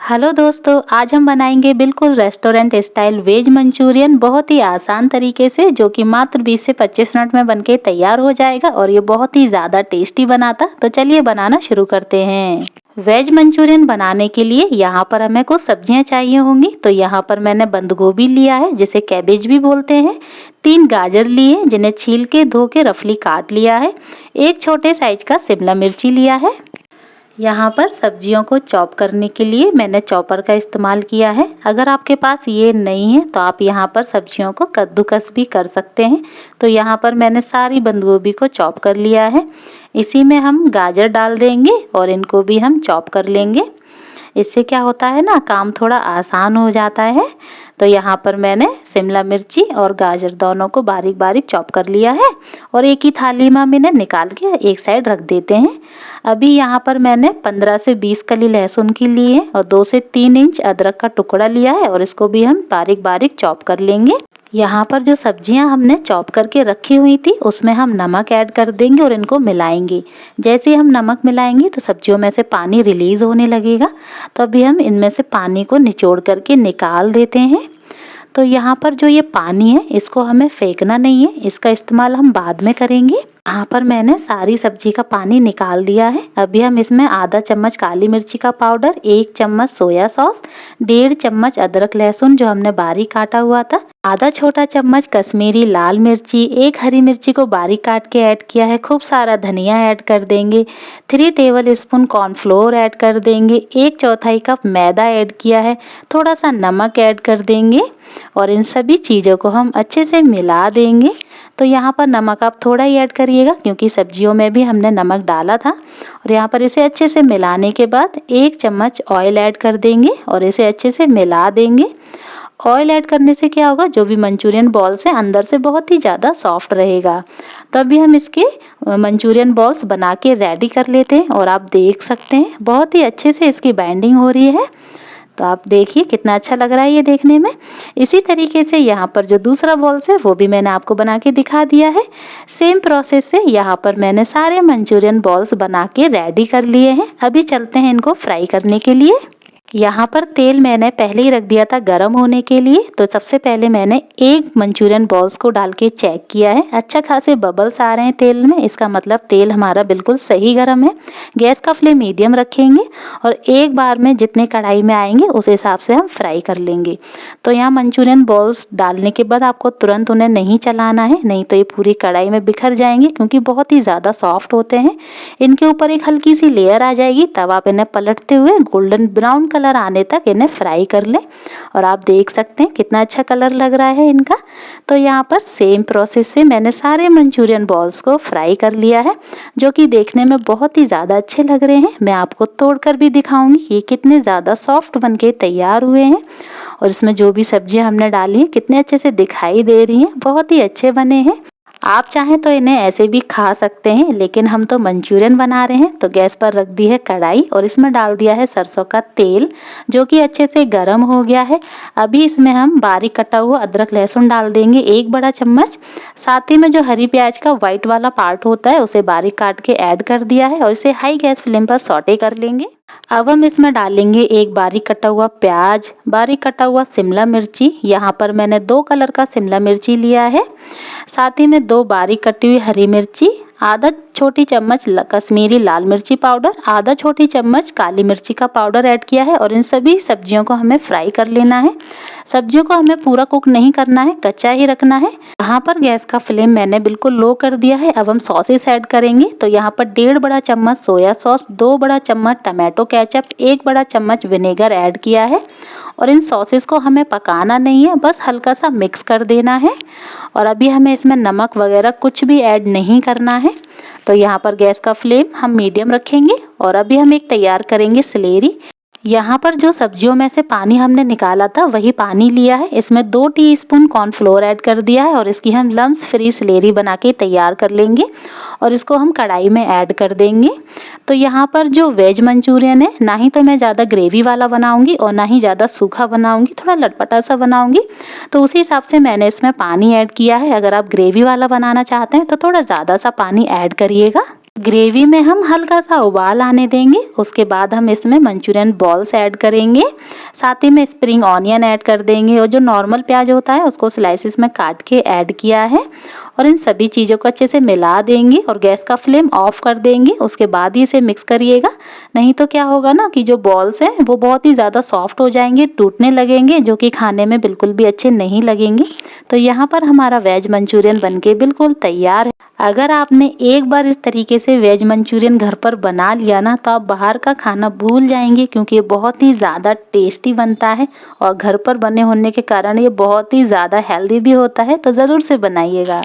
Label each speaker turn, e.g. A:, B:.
A: Hello दोस्तों, आज हम बनाएंगे बिल्कुल रेस्टोरेंट स्टाइल वेज मंचूरियन बहुत ही आसान तरीके से, जो कि मात्र 20 से 25 मिनट में बनके तैयार हो जाएगा और ये बहुत ही ज़्यादा टेस्टी बनाता। तो चलिए बनाना शुरू करते हैं। वेज मंचूरियन बनाने के लिए यहाँ पर हमें कुछ सब्जियां चाहिए होंगी। तो यहाँ पर मैंने बंद गोभी लिया है, जिसे कैबेज भी बोलते हैं। 3 गाजर लिए जिन्हें छील के धो के रफली काट लिया है। एक छोटे साइज का शिमला मिर्ची लिया है। यहाँ पर सब्जियों को चॉप करने के लिए मैंने चॉपर का इस्तेमाल किया है। अगर आपके पास ये नहीं है तो आप यहाँ पर सब्जियों को कद्दूकस भी कर सकते हैं। तो यहाँ पर मैंने सारी बंद गोभी को चॉप कर लिया है। इसी में हम गाजर डाल देंगे और इनको भी हम चॉप कर लेंगे। इससे क्या होता है ना, काम थोड़ा आसान हो जाता है। तो यहाँ पर मैंने शिमला मिर्ची और गाजर दोनों को बारीक बारीक चॉप कर लिया है और एक ही थाली में हम इन्हें निकाल के एक साइड रख देते हैं। अभी यहाँ पर मैंने 15 से 20 कली लहसुन की ली है और 2 से 3 इंच अदरक का टुकड़ा लिया है और इसको भी हम बारीक बारीक चॉप कर लेंगे। यहाँ पर जो सब्जियां हमने चॉप करके रखी हुई थी उसमें हम नमक ऐड कर देंगे और इनको मिलाएंगे। जैसे ही हम नमक मिलाएंगे तो सब्जियों में से पानी रिलीज होने लगेगा। तो अभी हम इनमें से पानी को निचोड़ करके निकाल देते हैं। तो यहाँ पर जो ये पानी है इसको हमें फेंकना नहीं है, इसका इस्तेमाल हम बाद में करेंगे। यहाँ पर मैंने सारी सब्जी का पानी निकाल दिया है। अभी हम इसमें आधा चम्मच काली मिर्ची का पाउडर, 1 चम्मच सोया सॉस, 1.5 चम्मच अदरक लहसुन जो हमने बारीक काटा हुआ था, आधा छोटा चम्मच कश्मीरी लाल मिर्ची, 1 हरी मिर्ची को बारीक काट के ऐड किया है, खूब सारा धनिया ऐड कर देंगे, 3 टेबल स्पून कॉर्नफ्लोर ऐड कर देंगे, 1/4 कप मैदा ऐड किया है, थोड़ा सा नमक ऐड कर देंगे और इन सभी चीज़ों को हम अच्छे से मिला देंगे। तो यहाँ पर नमक आप थोड़ा ही ऐड करिएगा क्योंकि सब्जियों में भी हमने नमक डाला था। और यहाँ पर इसे अच्छे से मिलाने के बाद 1 चम्मच ऑयल ऐड कर देंगे और इसे अच्छे से मिला देंगे। ऑयल ऐड करने से क्या होगा, जो भी मंचूरियन बॉल्स है अंदर से बहुत ही ज़्यादा सॉफ्ट रहेगा। तो अभी हम इसके मंचूरियन बॉल्स बना के रेडी कर लेते हैं और आप देख सकते हैं बहुत ही अच्छे से इसकी बाइंडिंग हो रही है। तो आप देखिए कितना अच्छा लग रहा है ये देखने में। इसी तरीके से यहाँ पर जो दूसरा बॉल्स है वो भी मैंने आपको बना के दिखा दिया है। सेम प्रोसेस से यहाँ पर मैंने सारे मंचूरियन बॉल्स बना के रेडी कर लिए हैं। अभी चलते हैं इनको फ्राई करने के लिए। यहाँ पर तेल मैंने पहले ही रख दिया था गरम होने के लिए। तो सबसे पहले मैंने एक मंचूरियन बॉल्स को डाल के चेक किया है। अच्छा खासे बबल्स आ रहे हैं तेल में, इसका मतलब तेल हमारा बिल्कुल सही गरम है। गैस का फ्लेम मीडियम रखेंगे और एक बार में जितने कढ़ाई में आएंगे उस हिसाब से हम फ्राई कर लेंगे। तो यहाँ मंचूरियन बॉल्स डालने के बाद आपको तुरंत उन्हें नहीं चलाना है, नहीं तो ये पूरी कढ़ाई में बिखर जाएंगे क्योंकि बहुत ही ज़्यादा सॉफ्ट होते हैं। इनके ऊपर एक हल्की सी लेयर आ जाएगी, तब आप इन्हें पलटते हुए गोल्डन ब्राउन कलर आने तक इन्हें फ्राई कर लें। और आप देख सकते हैं कितना अच्छा कलर लग रहा है इनका। तो यहाँ पर सेम प्रोसेस से मैंने सारे मंचूरियन बॉल्स को फ्राई कर लिया है, जो कि देखने में बहुत ही ज़्यादा अच्छे लग रहे हैं। मैं आपको तोड़कर भी दिखाऊंगी कि ये कितने ज़्यादा सॉफ्ट बनके तैयार हुए हैं और इसमें जो भी सब्जियां हमने डाली हैं कितने अच्छे से दिखाई दे रही हैं, बहुत ही अच्छे बने हैं। आप चाहें तो इन्हें ऐसे भी खा सकते हैं, लेकिन हम तो मंचूरियन बना रहे हैं। तो गैस पर रख दी है कढ़ाई और इसमें डाल दिया है सरसों का तेल, जो कि अच्छे से गर्म हो गया है। अभी इसमें हम बारीक कटा हुआ अदरक लहसुन डाल देंगे 1 बड़ा चम्मच। साथ ही में जो हरी प्याज का वाइट वाला पार्ट होता है उसे बारीक काट के ऐड कर दिया है और इसे हाई गैस फ्लेम पर सौटे कर लेंगे। अब हम इसमें डालेंगे एक बारीक कटा हुआ प्याज, बारीक कटा हुआ शिमला मिर्ची। यहाँ पर मैंने 2 कलर का शिमला मिर्ची लिया है। साथ ही में 2 बारीक कटी हुई हरी मिर्ची, आधा छोटी चम्मच कश्मीरी लाल मिर्ची पाउडर, आधा छोटी चम्मच काली मिर्ची का पाउडर ऐड किया है और इन सभी सब्जियों को हमें फ्राई कर लेना है। सब्जियों को हमें पूरा कुक नहीं करना है, कच्चा ही रखना है। यहाँ पर गैस का फ्लेम मैंने बिल्कुल लो कर दिया है। अब हम सॉसेस ऐड करेंगे। तो यहाँ पर 1.5 बड़ा चम्मच सोया सॉस, 2 बड़ा चम्मच टमाटो केचप, 1 बड़ा चम्मच विनेगर ऐड किया है और इन सॉसेस को हमें पकाना नहीं है, बस हल्का सा मिक्स कर देना है। और अभी हमें इसमें नमक वगैरह कुछ भी ऐड नहीं करना है। तो यहाँ पर गैस का फ्लेम हम मीडियम रखेंगे और अभी हम एक तैयार करेंगे स्लेरी। यहाँ पर जो सब्जियों में से पानी हमने निकाला था वही पानी लिया है। इसमें 2 टीस्पून कॉर्नफ्लोर ऐड कर दिया है और इसकी हम लम्स फ्री स्लेरी बना के तैयार कर लेंगे और इसको हम कढ़ाई में ऐड कर देंगे। तो यहाँ पर जो वेज मंचूरियन है, ना ही तो मैं ज़्यादा ग्रेवी वाला बनाऊंगी और ना ही ज़्यादा सूखा बनाऊंगी, थोड़ा लटपटा सा बनाऊंगी। तो उसी हिसाब से मैंने इसमें पानी ऐड किया है। अगर आप ग्रेवी वाला बनाना चाहते हैं तो थोड़ा ज़्यादा सा पानी ऐड करिएगा। ग्रेवी में हम हल्का सा उबाल आने देंगे। उसके बाद हम इसमें मंचूरियन बॉल्स ऐड करेंगे, साथ ही में स्प्रिंग ऑनियन ऐड कर देंगे और जो नॉर्मल प्याज होता है उसको स्लाइसिस में काट के ऐड किया है और इन सभी चीज़ों को अच्छे से मिला देंगे और गैस का फ्लेम ऑफ कर देंगे। उसके बाद ही इसे मिक्स करिएगा, नहीं तो क्या होगा ना कि जो बॉल्स हैं वो बहुत ही ज़्यादा सॉफ्ट हो जाएंगे, टूटने लगेंगे, जो कि खाने में बिल्कुल भी अच्छे नहीं लगेंगे। तो यहाँ पर हमारा वेज मंचूरियन बनके बिल्कुल तैयार है। अगर आपने एक बार इस तरीके से वेज मंचूरियन घर पर बना लिया ना तो आप बाहर का खाना भूल जाएंगे, क्योंकि ये बहुत ही ज़्यादा टेस्टी बनता है और घर पर बने होने के कारण ये बहुत ही ज़्यादा हेल्दी भी होता है। तो ज़रूर से बनाइएगा।